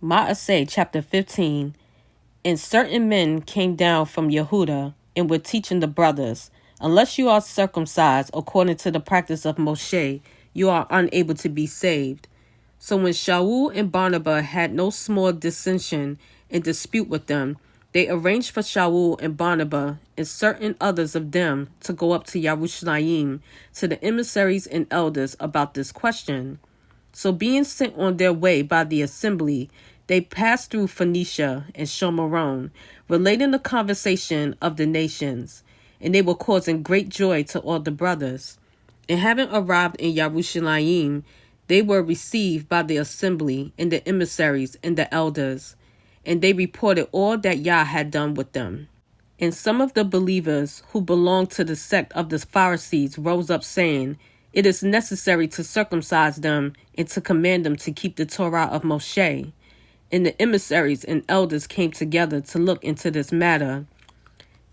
Maaseh chapter 15. And certain men came down from Yehuda and were teaching the brothers, unless you are circumcised according to the practice of Moshe, you are unable to be saved. So when Shaul and Barnabas had no small dissension and dispute with them, they arranged for Shaul and Barnabas and certain others of them to go up to Yerushalayim to the emissaries and elders about this question. So being sent on their way by the assembly, they passed through Phoenicia and Shomeron, relating the conversation of the nations, and they were causing great joy to all the brothers. And having arrived in Yerushalayim, they were received by the assembly and the emissaries and the elders, and they reported all that Yah had done with them. And some of the believers who belonged to the sect of the Pharisees rose up, saying, "It is necessary to circumcise them and to command them to keep the Torah of Moshe." And the emissaries and elders came together to look into this matter.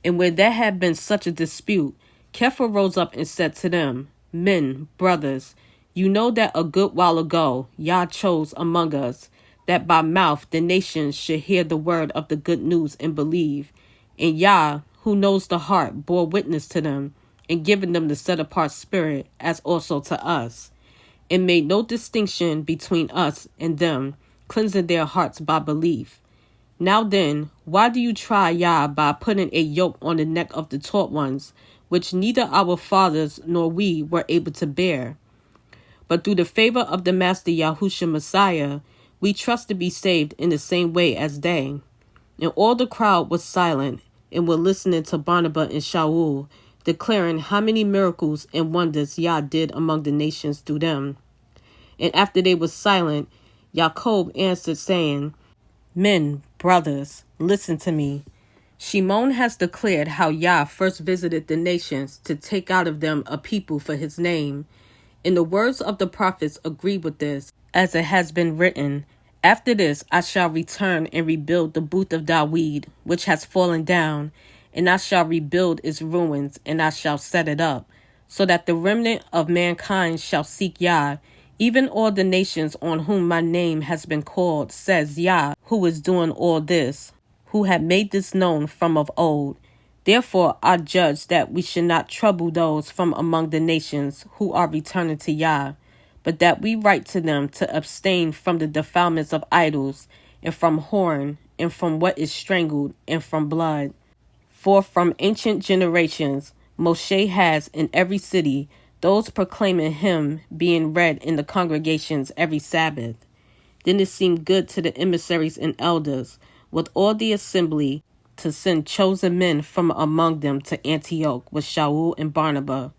And when there had been such a dispute, Kepha rose up and said to them, "Men, brothers, you know that a good while ago Yah chose among us, that by mouth the nations should hear the word of the good news and believe. And Yah, who knows the heart, bore witness to them, and given them the set-apart spirit, as also to us, and made no distinction between us and them, cleansing their hearts by belief. Now then, why do you try Yah by putting a yoke on the neck of the taught ones, which neither our fathers nor we were able to bear? But through the favor of the Master Yahushua Messiah, we trust to be saved in the same way as they." And all the crowd was silent, and were listening to Barnabas and Shaul, declaring how many miracles and wonders Yah did among the nations through them. And after they were silent, Jacob answered, saying, "Men, brothers, listen to me. Shimon has declared how Yah first visited the nations to take out of them a people for his name. And the words of the prophets agree with this, as it has been written, 'After this I shall return and rebuild the booth of David, which has fallen down, and I shall rebuild its ruins, and I shall set it up, so that the remnant of mankind shall seek Yah, even all the nations on whom my name has been called, says Yah, who is doing all this, who had made this known from of old. Therefore I judge that we should not trouble those from among the nations who are returning to Yah, but that we write to them to abstain from the defilements of idols, and from whoring, and from what is strangled, and from blood. For from ancient generations Moshe has in every city those proclaiming him being read in the congregations every Sabbath." Then it seemed good to the emissaries and elders, with all the assembly, to send chosen men from among them to Antioch with Shaul and Barnabas,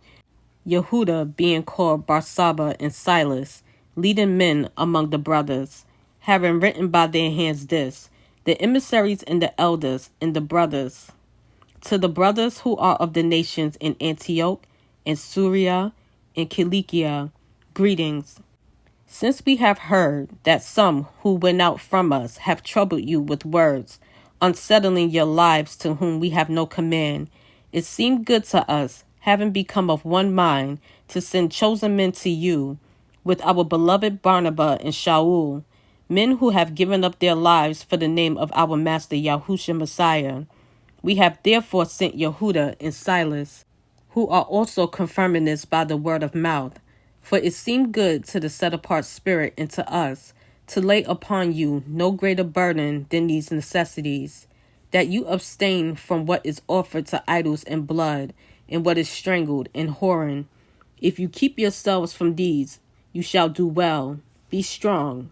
Yehuda being called Barsabba and Silas, leading men among the brothers, having written by their hands this, the emissaries and the elders and the brothers. To the brothers who are of the nations in Antioch and Syria and Cilicia, greetings. Since we have heard that some who went out from us have troubled you with words, unsettling your lives to whom we have no command, it seemed good to us, having become of one mind, to send chosen men to you, with our beloved Barnabas and Shaul, men who have given up their lives for the name of our Master Yahushua Messiah. We have therefore sent Yehuda and Silas, who are also confirming this by the word of mouth. For it seemed good to the set-apart spirit and to us to lay upon you no greater burden than these necessities, that you abstain from what is offered to idols and blood, and what is strangled and whoring. If you keep yourselves from these, you shall do well. Be strong.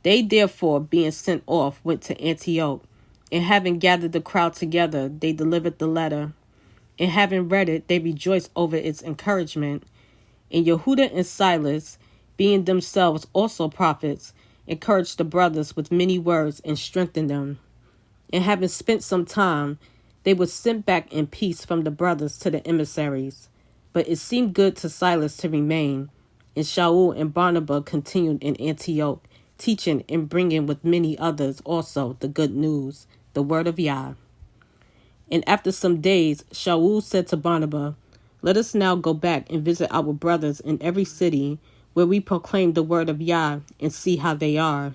They therefore, being sent off, went to Antioch, and having gathered the crowd together, they delivered the letter. And having read it, they rejoiced over its encouragement. And Yehuda and Silas, being themselves also prophets, encouraged the brothers with many words and strengthened them. And having spent some time, they were sent back in peace from the brothers to the emissaries. But it seemed good to Silas to remain, and Shaul and Barnabas continued in Antioch, teaching and bringing with many others also the good news, the word of Yah. And after some days, Shaul said to Barnabas, "Let us now go back and visit our brothers in every city where we proclaim the word of Yah and see how they are."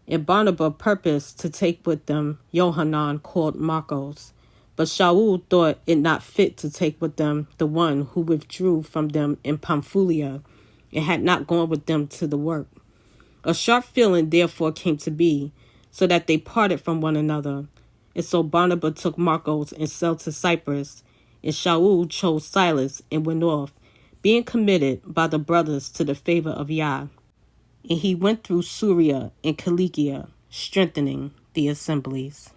And Barnabas purposed to take with them Johanan called Marcos. But Shaul thought it not fit to take with them the one who withdrew from them in Pamphylia and had not gone with them to the work. A sharp feeling therefore came to be, so that they parted from one another. And so Barnabas took Marcos and sailed to Cyprus, and Shaul chose Silas and went off, being committed by the brothers to the favor of Yah. And he went through Syria and Cilicia, strengthening the assemblies.